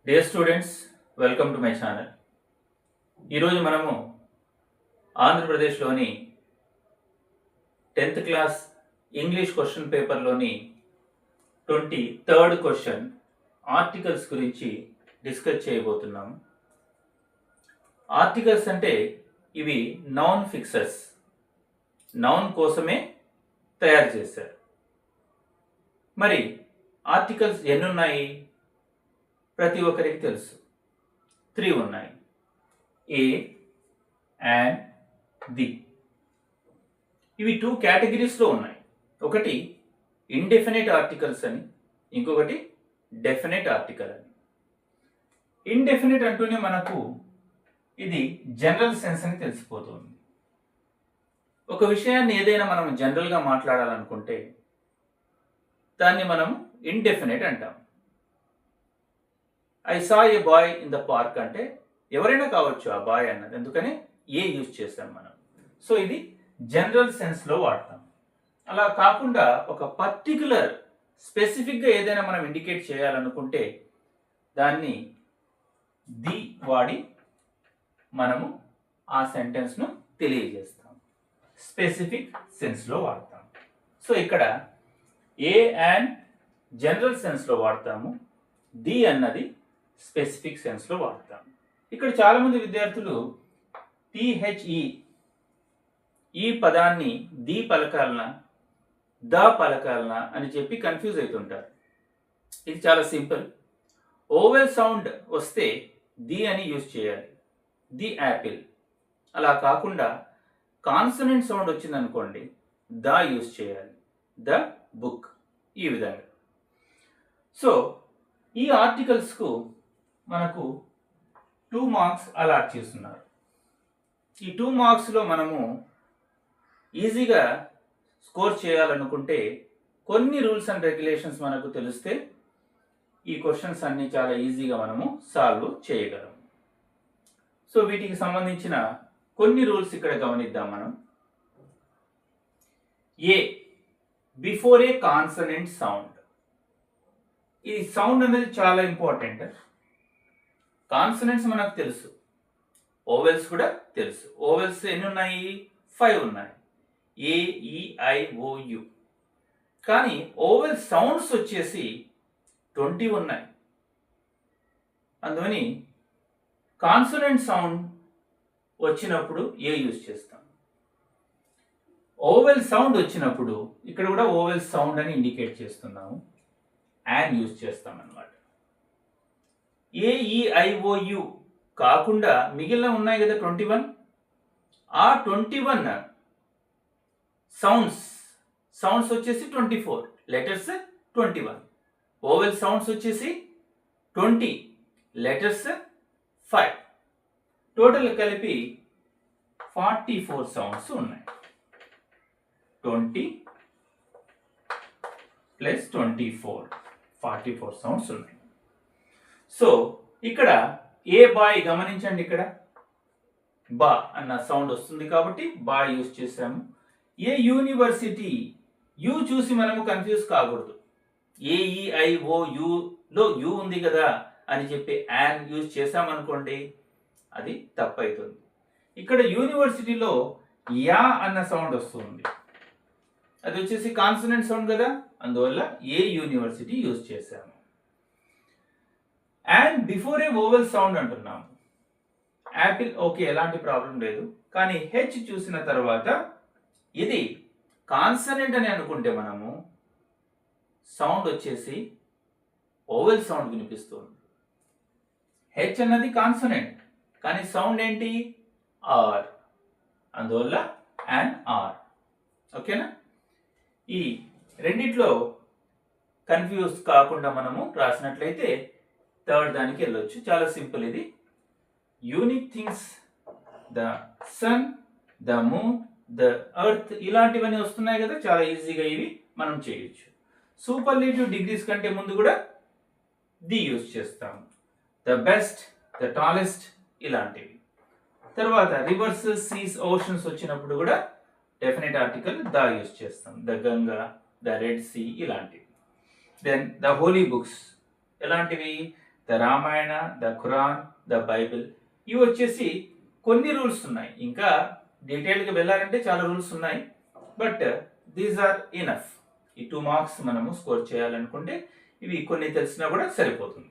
Dear students, welcome to my channel. ఈరోజు మనము ఆంధ్రప్రదేశ్లోని 10th క్లాస్ ఇంగ్లీష్ క్వశ్చన్ పేపర్లోని 23rd క్వశ్చన్ ఆర్టికల్స్ గురించి డిస్కస్ చేయబోతున్నాము. ఆర్టికల్స్ అంటే ఇవి నౌన్ ఫిక్సర్స్, నౌన్ కోసమే తయారు చేశారు. మరి ఆర్టికల్స్ ఎన్ని ఉన్నాయి? ప్రతి ఒక్కరికి తెలుసు, 3 ఉన్నాయి. ఏ అండ్ ది. ఇవి 2 కేటగిరీస్లో ఉన్నాయి. ఒకటి ఇండెఫినెట్ ఆర్టికల్స్ అని, ఇంకొకటి డెఫినెట్ ఆర్టికల్ అని. ఇండెఫినెట్ అంటూనే మనకు ఇది జనరల్ సెన్స్ అని తెలిసిపోతుంది. ఒక విషయాన్ని ఏదైనా మనం జనరల్గా మాట్లాడాలనుకుంటే దాన్ని మనం ఇండెఫినెట్ అంటాం. I saw A boy in the park అంటే ఎవరైనా కావచ్చు ఆ బాయ్ అన్నది, ఎందుకని ఏ యూజ్ చేస్తాం మనం. సో ఇది జనరల్ సెన్స్లో వాడతాం. అలా కాకుండా ఒక పర్టికులర్ స్పెసిఫిక్గా ఏదైనా మనం ఇండికేట్ చేయాలనుకుంటే దాన్ని ది వాడి మనము ఆ సెంటెన్స్ను తెలియజేస్తాం. స్పెసిఫిక్ సెన్స్లో వాడతాం. సో ఇక్కడ ఏ అండ్ జనరల్ సెన్స్లో వాడతాము, ది అన్నది స్పెసిఫిక్ సెన్స్లో వాడతాం. ఇక్కడ చాలామంది విద్యార్థులు ఈ పదాన్ని ది పలకాలనా ద పలకాలనా అని చెప్పి కన్ఫ్యూజ్ అవుతుంటారు. ఇది చాలా సింపుల్. ఓవెల్ సౌండ్ వస్తే ది అని యూజ్ చేయాలి, ది యాపిల్. అలా కాకుండా కాన్సనెంట్ సౌండ్ వచ్చిందనుకోండి ద యూజ్ చేయాలి, ద బుక్. ఈ విధంగా. సో ఈ ఆర్టికల్స్కు మనకు 2 మార్క్స్ అలాట్ చేస్తున్నారు. ఈ 2 మార్క్స్లో మనము ఈజీగా స్కోర్ చేయాలనుకుంటే కొన్ని రూల్స్ అండ్ రెగ్యులేషన్స్ మనకు తెలిస్తే ఈ క్వశ్చన్స్ అన్నీ చాలా ఈజీగా మనము సాల్వ్ చేయగలం. సో వీటికి సంబంధించిన కొన్ని రూల్స్ ఇక్కడ గమనిద్దాం మనం. ఏ, బిఫోర్ ఏ కాన్సనెంట్ సౌండ్. ఈ సౌండ్ అనేది చాలా ఇంపార్టెంట్. కాన్సనెంట్స్ మనకు తెలుసు, ఓవెల్స్ కూడా తెలుసు. ఓవెల్స్ ఎన్ని ఉన్నాయి? 5 ఉన్నాయి. ఏ, ఈ, ఐ, ఓ, యు. కానీ ఓవెల్ సౌండ్స్ వచ్చేసి 20 ఉన్నాయి. అందువని కాన్సనెంట్ సౌండ్ వచ్చినప్పుడు ఏ యూజ్ చేస్తాం. ఓవెల్ సౌండ్ వచ్చినప్పుడు ఇక్కడ కూడా ఓవెల్ సౌండ్ అని ఇండికేట్ చేస్తున్నాము, అండ్ యూజ్ చేస్తాం అన్నమాట. ఏఈఐఓయు కాకుండా మిగిలిన ఉన్నాయి కదా 21. ఆ 21 సౌండ్స్ వచ్చేసి 24, లెటర్స్ 21. ఓవెల్ సౌండ్స్ వచ్చేసి 20, లెటర్స్ 5. టోటల్ కలిపి 44 సౌండ్స్ ఉన్నాయి. 20 ప్లస్ 24, 44 సౌండ్స్ ఉన్నాయి. సో ఇక్కడ ఏ బాయ్ గమనించండి, ఇక్కడ బా అన్న సౌండ్ వస్తుంది కాబట్టి బా యూజ్ చేసాము. ఏ యూనివర్సిటీ, యూ చూసి మనము కన్ఫ్యూజ్ కాకూడదు. ఏఈఐఓ యూలో యూ ఉంది కదా అని చెప్పి యాన్ యూజ్ చేసామనుకోండి అది తప్పవుతుంది. ఇక్కడ యూనివర్సిటీలో యా అన్న సౌండ్ వస్తుంది, అది వచ్చేసి కాన్సనెంట్ సౌండ్ కదా, అందువల్ల ఏ యూనివర్సిటీ యూజ్ చేసాము. And before A vowel sound అంటున్నాము. యాపిల్ ఓకే, ఎలాంటి ప్రాబ్లం లేదు. కానీ హెచ్ చూసిన తర్వాత ఇది కాన్సనెంట్ అని అనుకుంటే మనము సౌండ్ వచ్చేసి ఓవెల్ సౌండ్ వినిపిస్తుంది. హెచ్ అన్నది కాన్సనెంట్ కానీ సౌండ్ ఏంటి? ఆర్. అందువల్ల అండ్ ఆర్. ఓకేనా? ఈ రెండిట్లో కన్ఫ్యూజ్ కాకుండా మనము రాసినట్లయితే థర్డ్ దానికి వెళ్ళొచ్చు. చాలా సింపుల్ ఇది. Unique things, the sun, the moon, the earth, ఇలాంటివన్నీ వస్తున్నాయి కదా, చాలా ఈజీగా ఇవి మనం చేయొచ్చు. సూపర్లేటివ్ డిగ్రీస్ కంటే ముందు కూడా ది యూజ్ చేస్తాము. ద బెస్ట్, ద టాలెస్ట్, ఇలాంటివి. తర్వాత రివర్స్, సీస్, ఓషన్స్ వచ్చినప్పుడు కూడా డెఫినెట్ ఆర్టికల్ ద యూజ్ చేస్తాం. The Ganga, the red sea, ఇలాంటివి. దెన్ ద హోలీ బుక్స్, ఎలాంటివి? The Ramayana, the Quran, the Bible. ఇవి వచ్చేసి కొన్ని రూల్స్ ఉన్నాయి. ఇంకా డీటెయిల్గా వెళ్ళాలంటే చాలా రూల్స్ ఉన్నాయి. But these are enough. ఈ 2 మార్క్స్ మనము స్కోర్ చేయాలనుకుంటే ఇవి కొన్ని తెలిసినా కూడా సరిపోతుంది.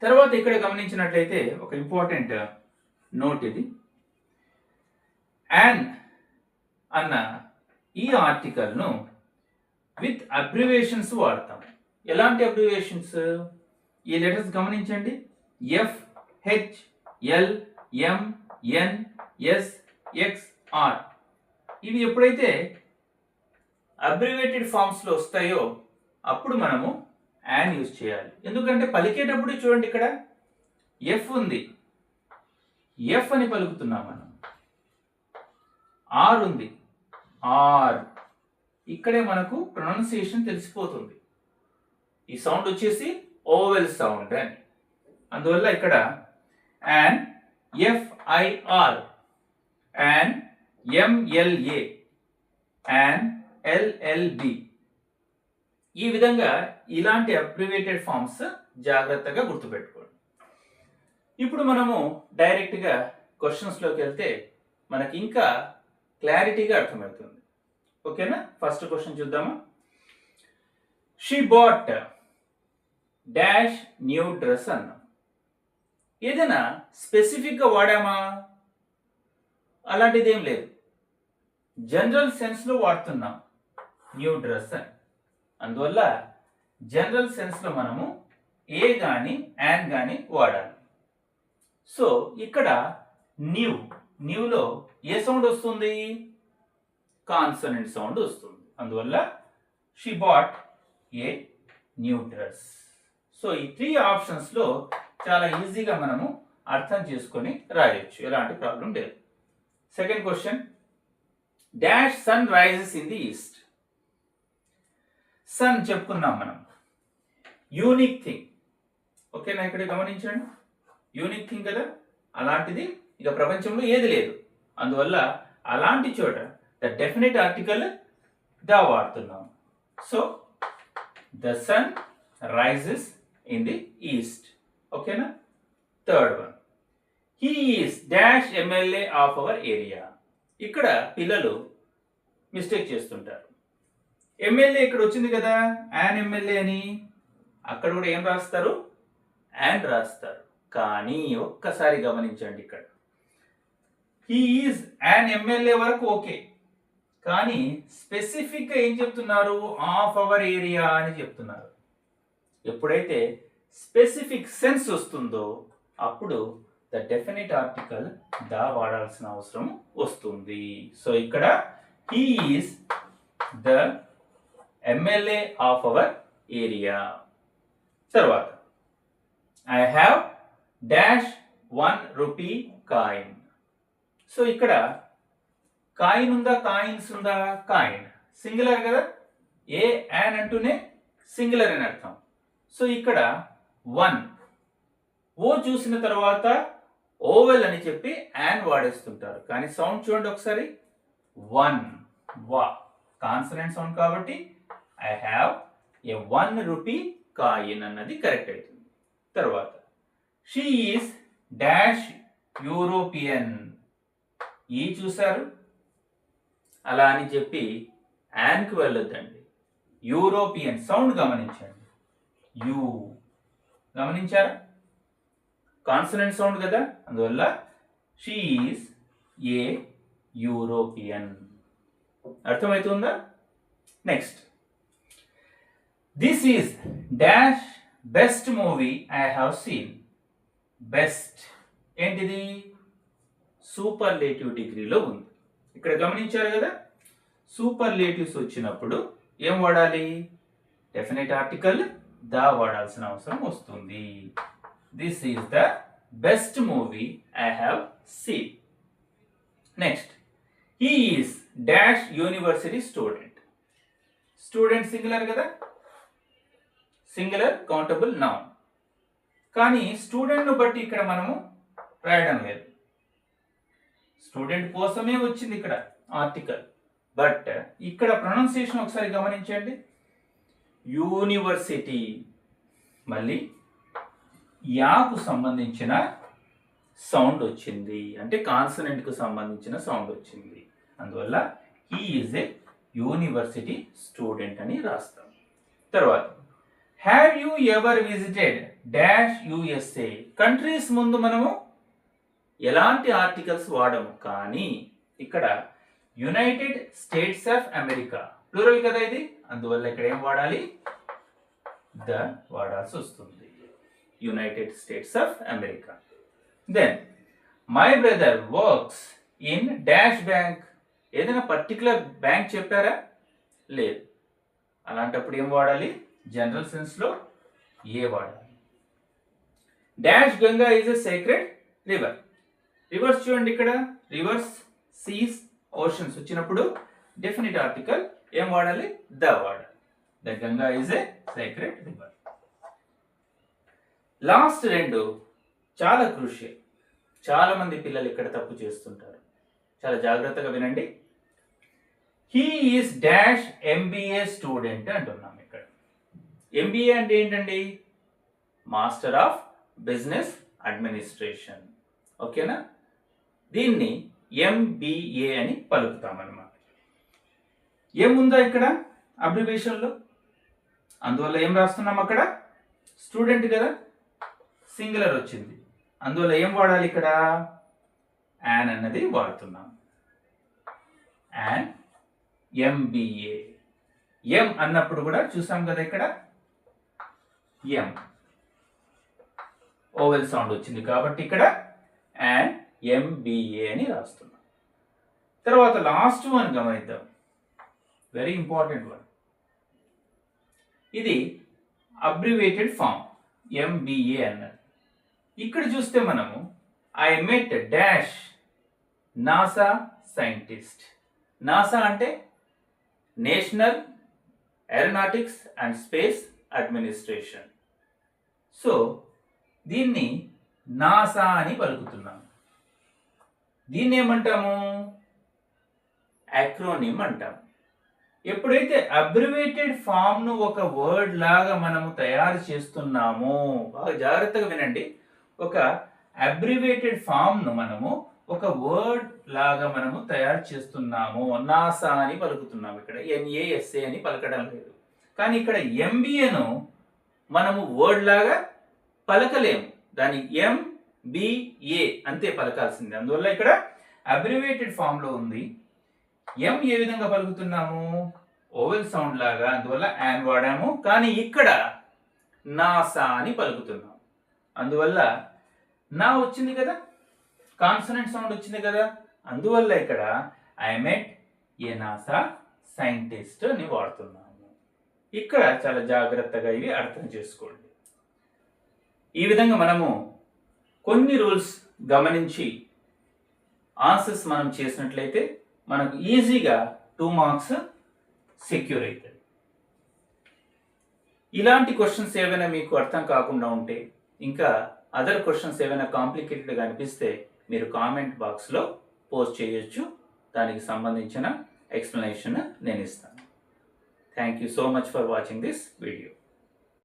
తర్వాత ఇక్కడ గమనించినట్లయితే ఒక ఇంపార్టెంట్ నోట్ ఇది. యాన్ అన్న ఈ ఆర్టికల్ను విత్ అబ్రివేషన్స్ వాడతాం. ఎలాంటి అబ్రివేషన్స్? ఈ లెటర్స్ గమనించండి. F, H, L, M, N, S, X, R. ఇవి ఎప్పుడైతే అబ్రివేటెడ్ ఫామ్స్లో వస్తాయో అప్పుడు మనము యాన్ యూజ్ చేయాలి. ఎందుకంటే పలికేటప్పుడు చూడండి, ఇక్కడ ఎఫ్ ఉంది, ఎఫ్ అని పలుకుతున్నాం మనం. ఆర్ ఉంది, ఆర్. ఇక్కడే మనకు ప్రొనౌన్సియేషన్ తెలిసిపోతుంది. ఈ సౌండ్ వచ్చేసి ఓవెల్ సౌండ్ అని. అందువల్ల ఇక్కడ an, FIR, an, MLA, an, LLB. ఈ విధంగా ఇలాంటి అబ్రివేటెడ్ ఫామ్స్ జాగ్రత్తగా గుర్తుపెట్టుకోండి. ఇప్పుడు మనము డైరెక్ట్గా క్వశ్చన్స్లోకి వెళ్తే మనకి ఇంకా క్లారిటీగా అర్థమవుతుంది. ఓకేనా? ఫస్ట్ క్వశ్చన్ చూద్దామా. She bought dash new dress అన్నాం. ఏదైనా స్పెసిఫిక్గా వాడామా? అలాంటిది ఏం లేదు. జనరల్ సెన్స్లో వాడుతున్నాం న్యూ డ్రెస్ అని. అందువల్ల జనరల్ సెన్స్లో మనము ఏ కానీ యాన్ కానీ వాడాలి. సో ఇక్కడ న్యూలో ఏ సౌండ్ వస్తుంది? కాన్సనెంట్ సౌండ్ వస్తుంది. అందువల్ల she bought a new dress. So ఈ 3 ఆప్షన్స్లో చాలా ఈజీగా మనము అర్థం చేసుకొని రాయొచ్చు, ఎలాంటి ప్రాబ్లం లేదు. Second question, dash sun rises in the east. Sun చెప్పుకున్నాం మనం, యూనిక్ థింగ్. ఓకేనా? ఇక్కడ గమనించండి, యూనిక్ థింగ్ కదా, అలాంటిది ఇక ప్రపంచంలో ఏది లేదు. అందువల్ల అలాంటి చోట ద డెఫినెట్ ఆర్టికల్ ద వాడుతున్నాం. So the sun rises in the east. ఓకేనా? Third one, he is dash MLA of our area. ఇక్కడ పిల్లలు మిస్టేక్ చేస్తుంటారు. ఎమ్మెల్యే ఇక్కడ వచ్చింది కదా, యాన్ ఎమ్మెల్యే అని. అక్కడ కూడా ఏం రాస్తారు? యాన్ రాస్తారు. కానీ ఒక్కసారి గమనించండి, ఇక్కడ హీ ఈజ్ యాన్ ఎమ్మెల్యే వరకు ఓకే, కానీ స్పెసిఫిక్గా ఏం చెప్తున్నారు? ఆఫ్ అవర్ ఏరియా అని చెప్తున్నారు. ఎప్పుడైతే స్పెసిఫిక్ సెన్స్ వస్తుందో అప్పుడు ద డెఫినెట్ ఆర్టికల్ ద వాడాల్సిన అవసరం వస్తుంది. సో ఇక్కడ he is the MLA of our area. తర్వాత I have dash 1 rupee coin. So ఇక్కడ కాయిన్ ఉందా, కాయిన్స్ ఉందా? కాయిన్ సింగులర్ కదా, ఏ యాన్ అంటూనే సింగులర్ అని అర్థం. సో ఇక్కడ 1 ఓ చూసిన తర్వాత ఓవెల్ అని చెప్పి యాన్ వాడేస్తుంటారు. కానీ సౌండ్ చూడండి ఒకసారి, 1 వా, కాన్సనెంట్ సౌండ్ కాబట్టి I have a 1 rupee coin అన్నది కరెక్ట్ అవుతుంది. తర్వాత షీ ఈస్ డాష్ యూరోపియన్. ఈ చూసారు, అలా అని చెప్పి యాన్కి వెళ్ళొద్దండి. యూరోపియన్ సౌండ్ గమనించండి, యూ. గమనించారా? కాన్సనెంట్ సౌండ్ కదా, అందువల్ల షీ ఈస్ ఏ యూరోపియన్. అర్థమవుతుందా? Next, this is dash best movie I have seen. Best ఏంటిది? సూపర్లేటివ్ డిగ్రీలో ఉంది. ఇక్కడ గమనించారు కదా, సూపర్లేటివ్స్ వచ్చినప్పుడు ఏం వాడాలి? డెఫినెట్ ఆర్టికల్ ద వాడాల్సిన అవసరం వస్తుంది. This is the best movie I have seen. Next, he is dash university student. Student singular కదా, సింగులర్ కౌంటబుల్ నౌన్. కానీ స్టూడెంట్ను బట్టి ఇక్కడ మనము రాయడం లేదు. స్టూడెంట్ కోసమే వచ్చింది ఇక్కడ ఆర్టికల్. బట్ ఇక్కడ ప్రొనౌన్సియేషన్ ఒకసారి గమనించండి, యూనివర్సిటీ. మళ్ళీ యాకు సంబంధించిన సౌండ్ వచ్చింది, అంటే కాన్సనెంట్ కు సంబంధించిన సౌండ్ వచ్చింది. అందువల్ల he is a university student అని రాస్తాం. తర్వాత have you ever visited dash USA. Countries ముందు మనము ఎలాంటి ఆర్టికల్స్ వాడము, కానీ ఇక్కడ United States of America plural కదా ఇది, అందువల్ల ఇక్కడ ఏం వాడాలి, ద వాడాల్సి వస్తుంది, United States of America. Then my brother works in dash bank. ఏదైనా పర్టికులర్ బ్యాంక్ చెప్పారా, లేదు, అలాంటప్పుడు ఏం వాడాలి, జనరల్ సెన్స్ లో ఏ వాడాలి. Dash Ganga is a sacred river. Reverse చూడండి, ఇక్కడ రివర్స్, సీస్, ఓషన్స్ వచ్చినప్పుడు డెఫినిట్ ఆర్టికల్ ఏం వాడాలి, ద వాడాలి. The Ganga is a sacred river. Last రెండు చాలా క్రూషియల్, చాలా మంది పిల్లలు ఇక్కడ తప్పు చేస్తుంటారు, చాలా జాగ్రత్తగా వినండి. He is dash MBA student అంటున్నాం. ఇక్కడ ఎంబీఏ అంటే ఏంటండి, మాస్టర్ ఆఫ్ బిజినెస్ అడ్మినిస్ట్రేషన్, ఓకేనా. దీన్ని ఎంబీఏ అని పలుకుతామన్నమాట. ఏముందా ఇక్కడ అబ్రివేషన్లో, అందువల్ల ఏం రాస్తున్నాం, అక్కడ స్టూడెంట్ కదా, సింగులర్ వచ్చింది, అందువల్ల ఏం వాడాలి, ఇక్కడ యాన్ అన్నది వాడుతున్నాం. An MBA. ఎం అన్నప్పుడు కూడా చూసాం కదా, ఇక్కడ ఎం ఓవెల్ సౌండ్ వచ్చింది కాబట్టి ఇక్కడ యాన్ ఎంబీఏ అని రాస్తున్నాం. తర్వాత లాస్ట్ వన్ గమనిద్దాం, వెరీ ఇంపార్టెంట్ వన్. ఇది అబ్రివేటెడ్ ఫామ్ ఎంబీఏ అన్నది. ఇక్కడ చూస్తే మనము I met dash NASA scientist. NASA అంటే National Aeronautics and Space Administration. So దీన్ని నాసా అని పలుకుతున్నాము. దీన్ని ఏమంటాము, యాక్రోనిమ్ అంటాము. ఎప్పుడైతే అబ్రివేటెడ్ ఫామ్ ను ఒక వర్డ్ లాగా మనము తయారు చేస్తున్నామో, బాగా జాగ్రత్తగా వినండి, ఒక అబ్రివేటెడ్ ఫామ్ ను మనము ఒక వర్డ్ లాగా మనము తయారు చేస్తున్నాము, నాసా అని పలుకుతున్నాము. ఇక్కడ ఎన్ఏఎస్ఏ అని పలకడం లేదు, కానీ ఇక్కడ ఎంబీఏను మనము వర్డ్ లాగా పలకలేము, దాని ఎంబీఏ అంతే పలకాల్సింది. అందువల్ల ఇక్కడ అబ్రివేటెడ్ ఫామ్ లో ఉంది. ఎం ఏ విధంగా పలుకుతున్నాము, ఓవెల్ సౌండ్ లాగా, అందువల్ల యాన్ వాడాము. కానీ ఇక్కడ నాసా అని పలుకుతున్నాము, అందువల్ల నా వచ్చింది కదా, కాన్సనెంట్ సౌండ్ వచ్చింది కదా, అందువల్ల ఇక్కడ I met A NASA scientist అని వాడుతున్నాము. ఇక్కడ చాలా జాగ్రత్తగా ఇవి అర్థం చేసుకోండి. ఈ విధంగా మనము కొన్ని రూల్స్ గమనించి ఆన్సర్స్ మనం చేసినట్లయితే మనకు ఈజీగా 2 మార్క్స్ సెక్యూర్ అవుతుంది. ఇలాంటి క్వశ్చన్స్ ఏవైనా మీకు అర్థం కాకుండా ఉంటే, ఇంకా అదర్ క్వశ్చన్స్ ఏమైనా కాంప్లికేటెడ్గా అనిపిస్తే మీరు కామెంట్ బాక్స్లో పోస్ట్ చేయొచ్చు, దానికి సంబంధించిన ఎక్స్ప్లెనేషన్ నేను ఇస్తాను. Thank you so much for watching this video.